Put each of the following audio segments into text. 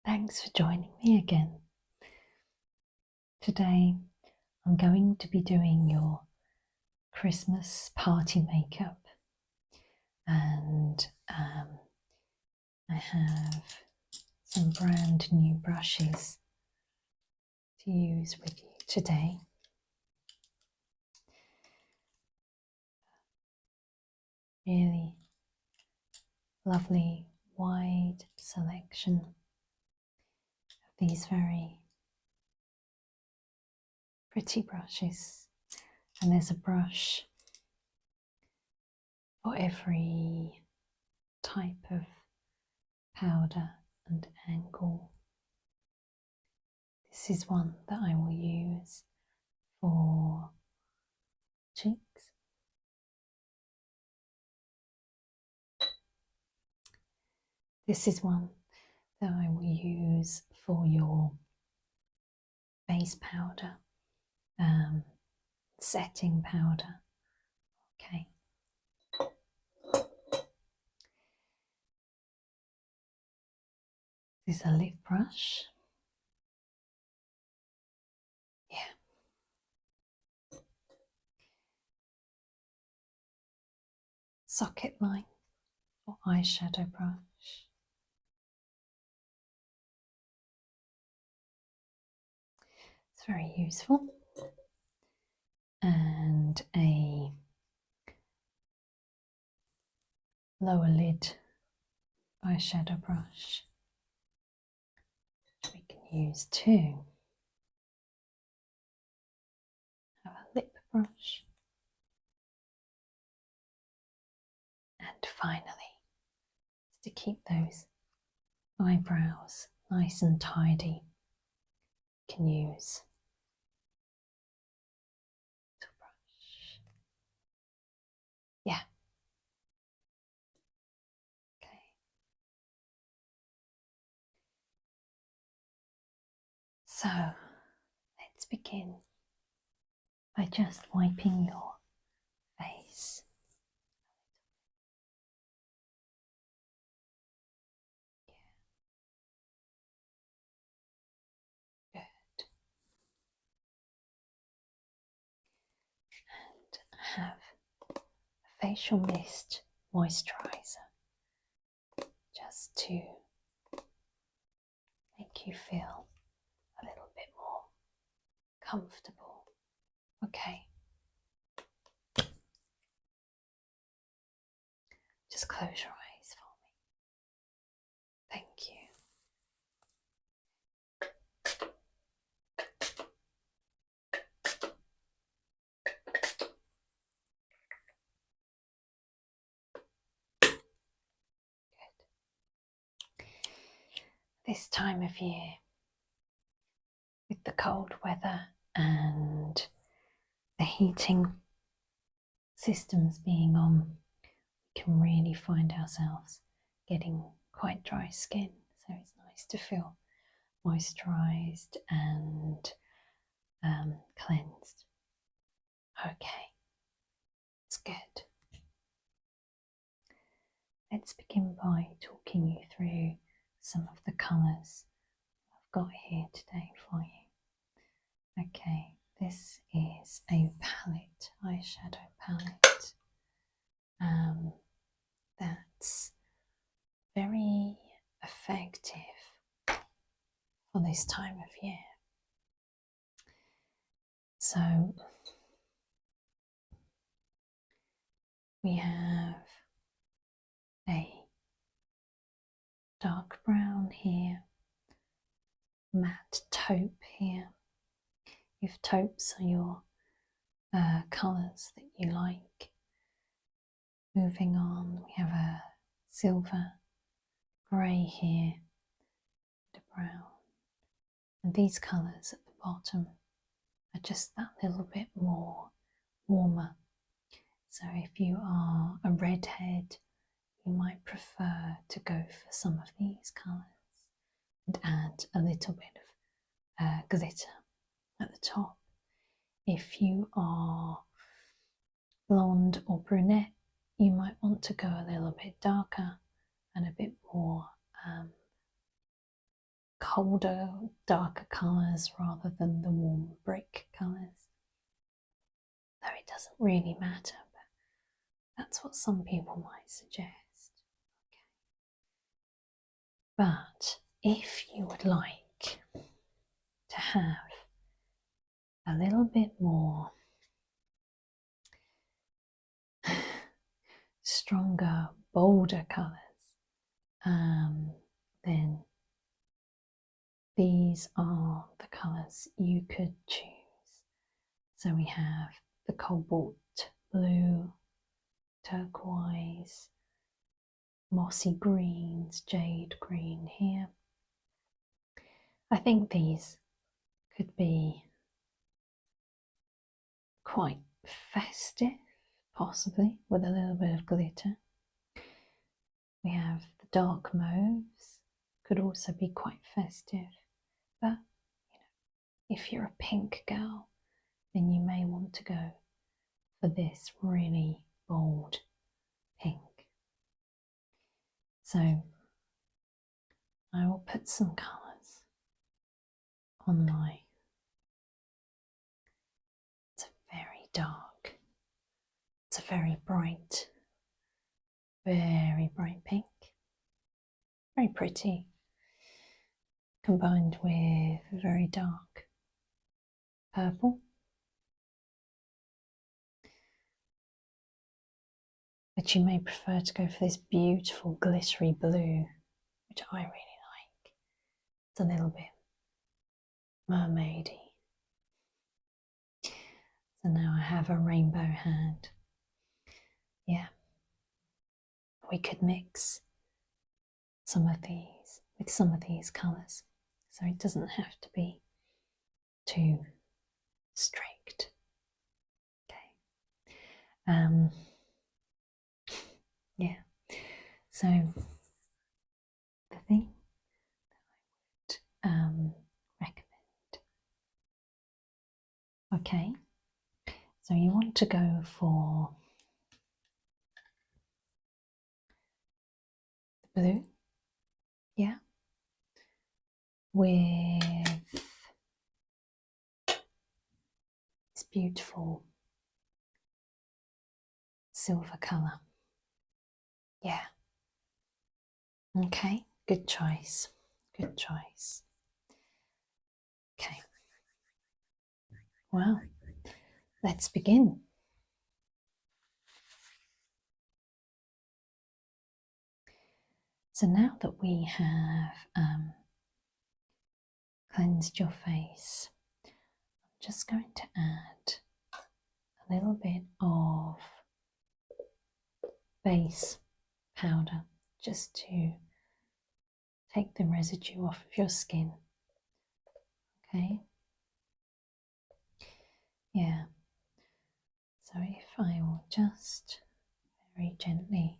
Thanks for joining me again. Today I'm going to be doing your Christmas party makeup, and I have some brand new brushes to use with you today. Really lovely wide selection of these very pretty brushes, and there's a brush for every type of powder and angle. This is one that I will use for cheeks. This is one that I will use for your base powder, setting powder. Okay. This is a lip brush. Yeah. Socket line or eyeshadow brush. It's very useful. And a lower lid eyeshadow brush, which we can use too. Have a lip brush. And finally, to keep those eyebrows nice and tidy, you can use a brush. Yeah. Okay. So let's begin by just wiping your face. Yeah. Good. And have a facial mist moisturizer just to make you feel a little bit more comfortable. Okay. Just close your eyes for me. Thank you. Good. This time of year, with the cold weather and the heating systems being on, we can really find ourselves getting quite dry skin. So it's nice to feel moisturized and cleansed. Okay, it's good. Let's begin by talking you through some of the colours I've got here today for you. Okay, this is a palette, eyeshadow palette, that's very effective for this time of year. So we have a dark brown here, matte taupe here, if taupes are your colours that you like. Moving on, we have a silver grey here and a brown, and these colours at the bottom are just that little bit more warmer. So if you are a redhead, you might prefer to go for some of these colours and add a little bit of glitter at the top. If you are blonde or brunette, you might want to go a little bit darker and a bit more colder, darker colours rather than the warm brick colours. Though it doesn't really matter, but that's what some people might suggest. Okay. But if you would like to have a little bit more stronger, bolder colours, then these are the colours you could choose. So we have the cobalt blue, turquoise, mossy greens, jade green here. I think these could be quite festive, possibly with a little bit of glitter. We have the dark mauves, could also be quite festive, but if you're a pink girl, then you may want to go for this really bold pink. So I will put some colours on my, it's a very dark, it's a very bright pink, very pretty, combined with very dark purple. But you may prefer to go for this beautiful glittery blue, which I really like. It's a little bit mermaidy. So now I have a rainbow hand. Yeah, we could mix some of these with some of these colours, so it doesn't have to be too strict. Okay. Yeah. So the thing that I would recommend. Okay. So you want to go for the blue, yeah, with this beautiful silver colour. Yeah. Okay, good choice. Good choice. Okay. Well, let's begin. So now that we have cleansed your face, I'm just going to add a little bit of base powder just to take the residue off of your skin. Okay. Yeah. So if I will just very gently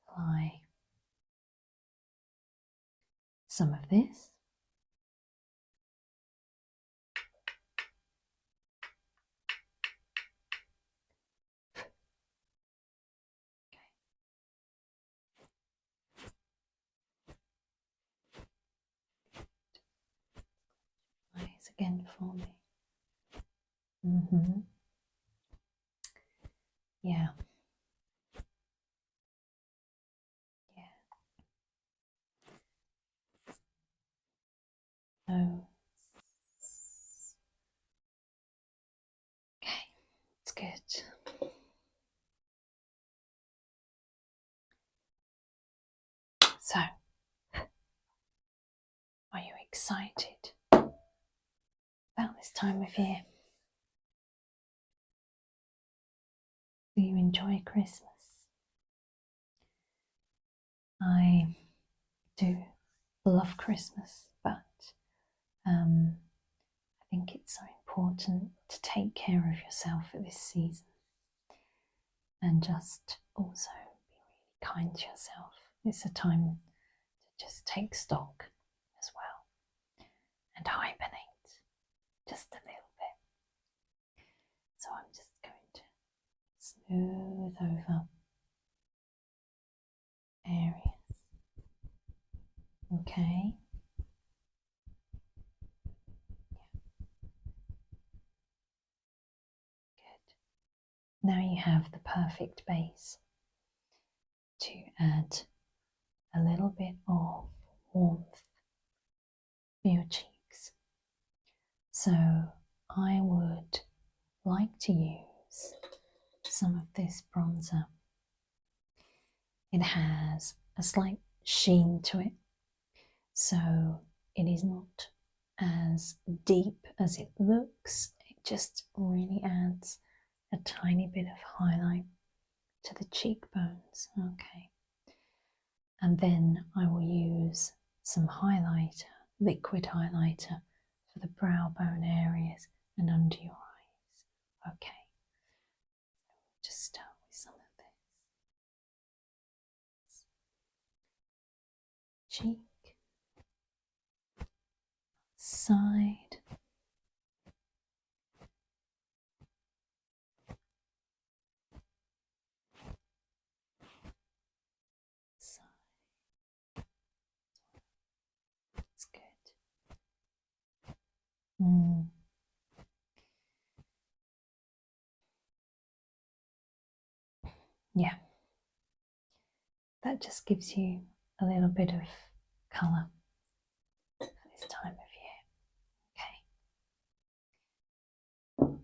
apply some of this. Eyes again for me. Yeah. Yeah. Oh. Okay, it's good. So, are you excited about this time of year? Do you enjoy Christmas? I do love Christmas, but I think it's so important to take care of yourself at this season and just also be really kind to yourself. It's a time to just take stock as well and hibernate just a little bit. So I'm just going to smooth over areas Okay. Good. Now you have the perfect base to add a little bit of warmth for your cheeks. So I would like to use some of this bronzer. It has a slight sheen to it, so it is not as deep as it looks. It just really adds a tiny bit of highlight to the cheekbones. Okay. And then I will use some highlighter, liquid highlighter, for the brow bone areas and under your eyes. Okay. Just start with some of this. Cheek, side, side. That's good. Yeah, that just gives you a little bit of colour for this time of year. Okay.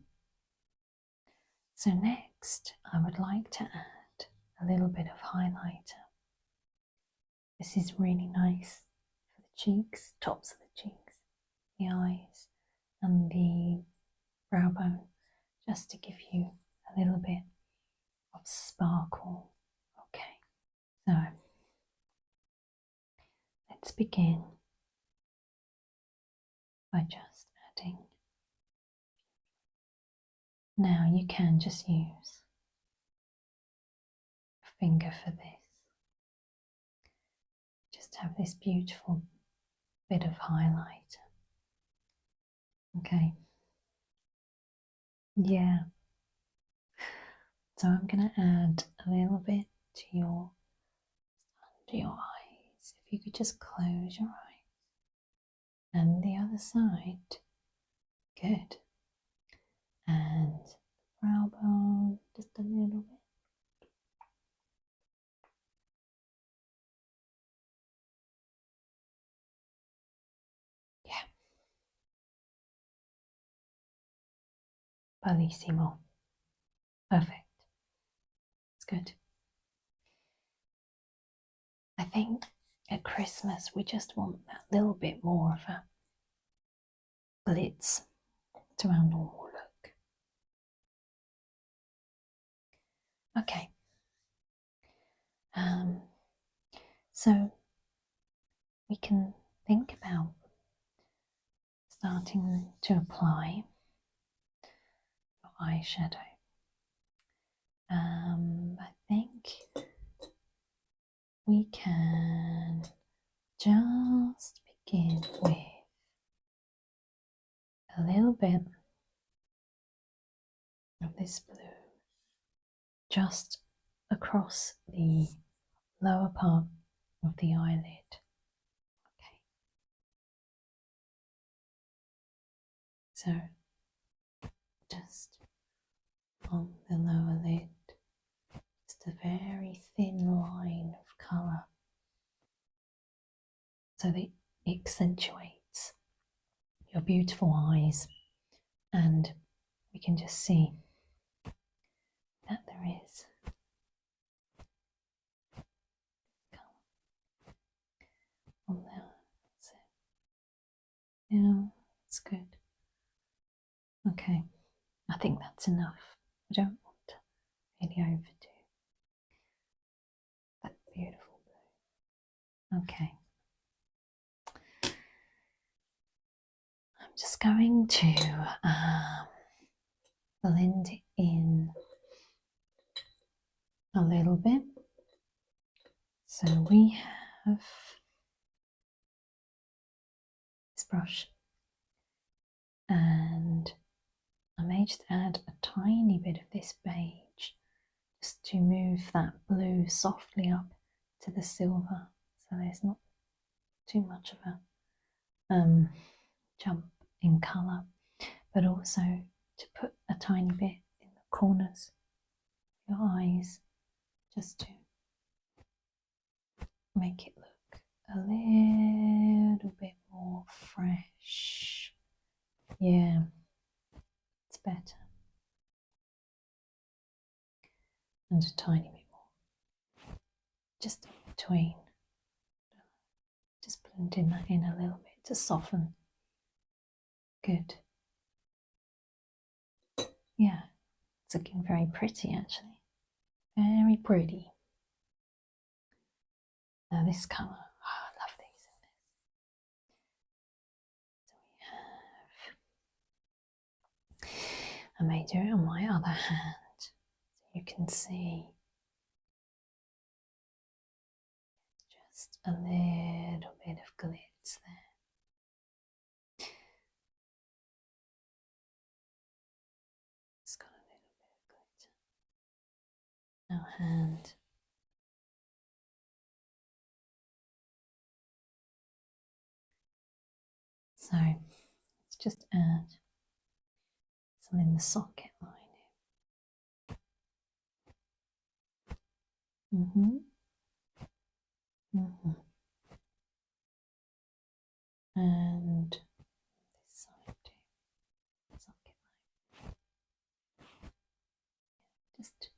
So next, I would like to add a little bit of highlighter. This is really nice for the cheeks, tops of the cheeks, the eyes, and the brow bone, just to give you a little bit of sparkle. Okay, so let's begin by just adding. Now you can just use a finger for this. Just have this beautiful bit of highlight. Okay. Yeah. So I'm going to add a little bit to your under your eyes. If you could just close your eyes. And the other side. Good. And brow bone, just a little bit. Yeah. Bellissimo. Perfect. It's good. I think at Christmas we just want that little bit more of a glitz to our normal look. Okay. So we can think about starting to apply your eyeshadow. I think we can just begin with a little bit of this blue just across the lower part of the eyelid. Okay. So just on the lower lid, just a very thin line of colour so that it accentuates your beautiful eyes, and we can just see that there is colour on there. That's it. Yeah, that's good. Okay, I think that's enough. I don't want to really overdo that beautiful blue. Okay. I'm just going to blend it in a little bit. So we have this brush, and I may just add a tiny bit of this beige just to move that blue softly up to the silver, so there's not too much of a jump in colour, but also to put a tiny bit in the corners of your eyes, just to make it look a little bit more fresh. Yeah, it's better. And a tiny bit more, just in between. Just blending that in a little bit to soften. Good. Yeah, it's looking very pretty actually. Very pretty. Now this colour, oh, I love these. So we have, I may do it on my other hand so you can see just a little bit of glitz there. It's got a little bit of glitter. Our hand. So let's just add some in the socket line. And this side too. Socket line. Just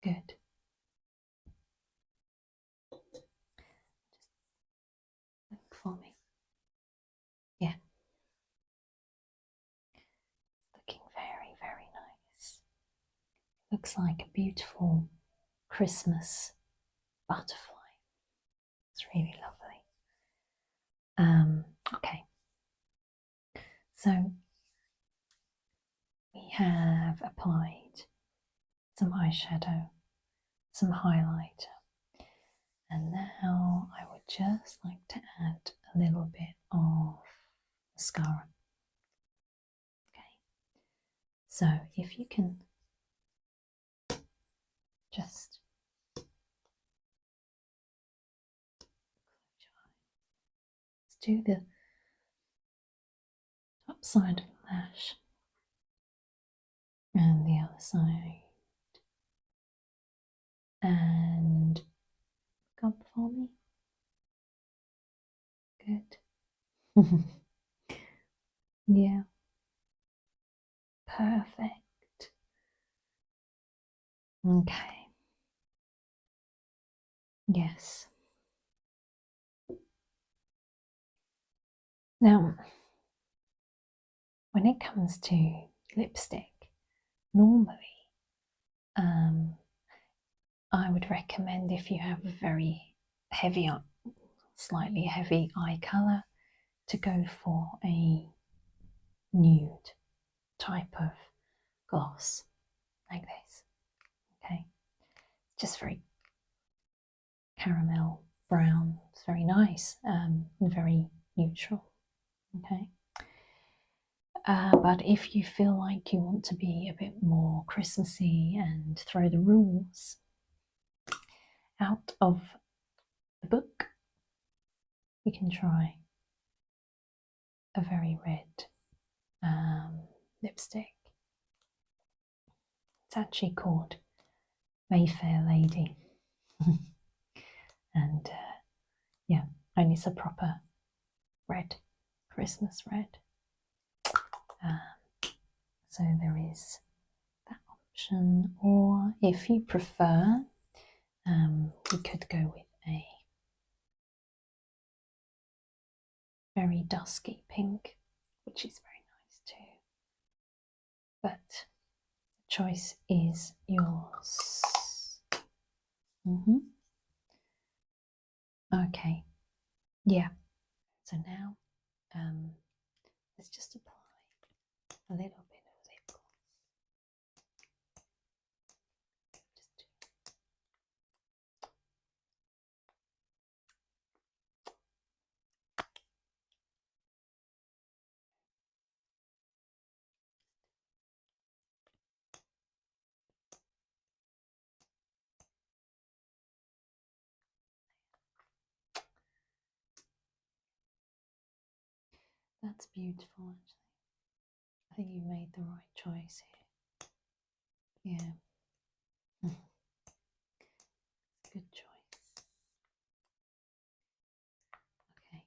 good. Just look for me. Yeah. Looking very, very nice. Looks like a beautiful Christmas butterfly. It's really lovely. Okay. So we have applied some eyeshadow, some highlighter, and now I would just like to add a little bit of mascara. Okay, so if you can just let's do the top side of the lash and the other side, and look up for me. Good. Yeah, perfect. Okay. Yes. Now, when it comes to lipstick, normally I would recommend, if you have a very heavy, slightly heavy eye colour, to go for a nude type of gloss like this. Okay, just very caramel brown. It's very nice and very neutral. Okay. But if you feel like you want to be a bit more Christmassy and throw the rules out of the book, we can try a very red lipstick. It's actually called Mayfair Lady. And yeah, and it's a proper red, Christmas red. So there is that option, or if you prefer, we could go with a very dusky pink, which is very nice too. But the choice is yours. Okay, yeah. So now let's just apply a little bit of lip gloss. That's beautiful, actually. I think you made the right choice here. Yeah. Good choice. Okay.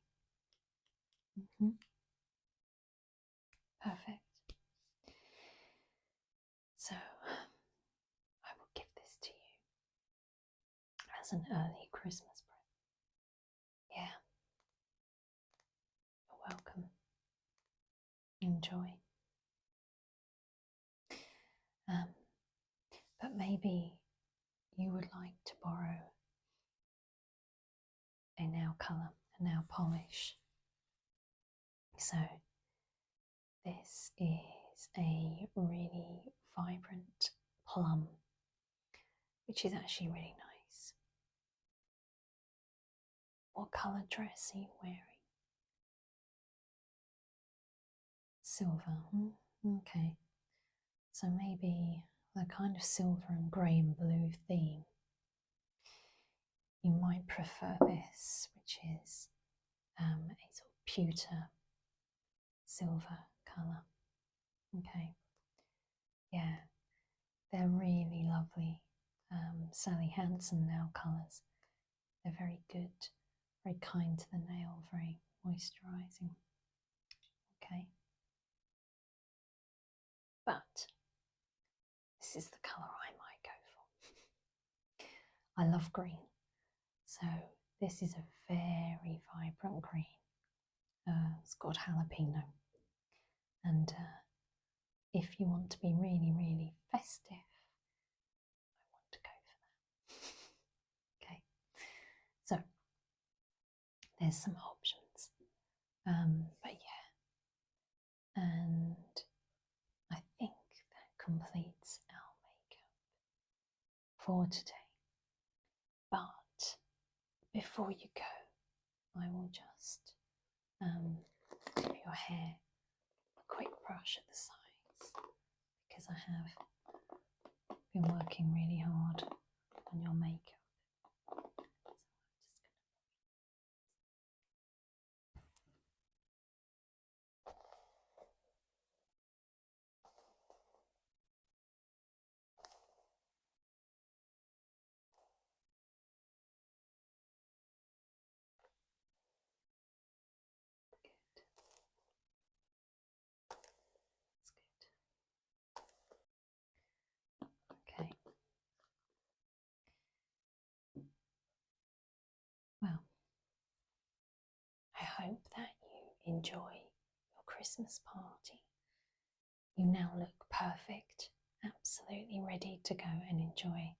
Perfect. So, I will give this to you as an early Christmas present. Yeah. You're welcome. Enjoy. But maybe you would like to borrow a nail colour, a nail polish. So this is a really vibrant plum, which is actually really nice. What colour dress are you wearing? Silver. Okay. So maybe the kind of silver and grey and blue theme. You might prefer this, which is a sort of pewter silver colour. Okay. Yeah, they're really lovely. Sally Hansen nail colours. They're very good, very kind to the nail, very moisturising. Okay. But this is the colour I might go for. I love green. So this is a very vibrant green. It's got jalapeno. And if you want to be really, really festive, I want to go for that. Okay. So there's some options. But yeah. And I think that completes our makeup for today. But before you go, I will just give your hair a quick brush at the sides because I have been working really hard on your makeup. That's good. Okay. Well, I hope that you enjoy your Christmas party. You now look perfect, absolutely ready to go and enjoy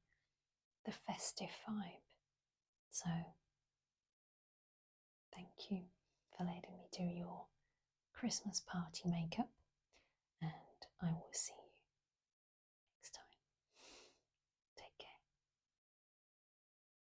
the festive vibe. So, thank you for letting me do your Christmas party makeup, and I will see